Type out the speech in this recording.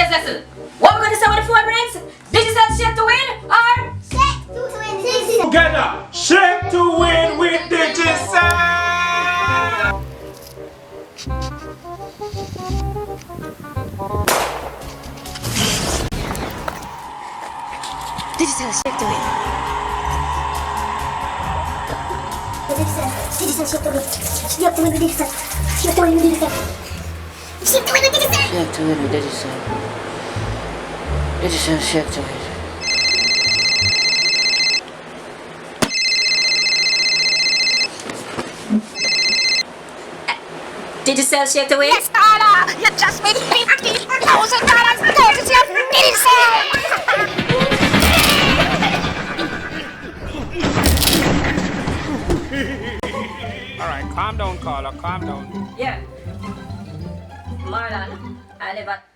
today's lesson. What we're going to say with the 4 minutes? Digital shape to win or Together, shake to win with Digicel. Digital shape to win. Digital shape to win. Shape to win with digital. Shape to win with digital. Shape to win with digital. Shape to win with Digicel. Digicel shape to win. Digicel shape to win? Yes, Carla! You just made $50,000 courtesy of Digital! Alright, calm down, Carla, calm down. Yeah. Marlon, I never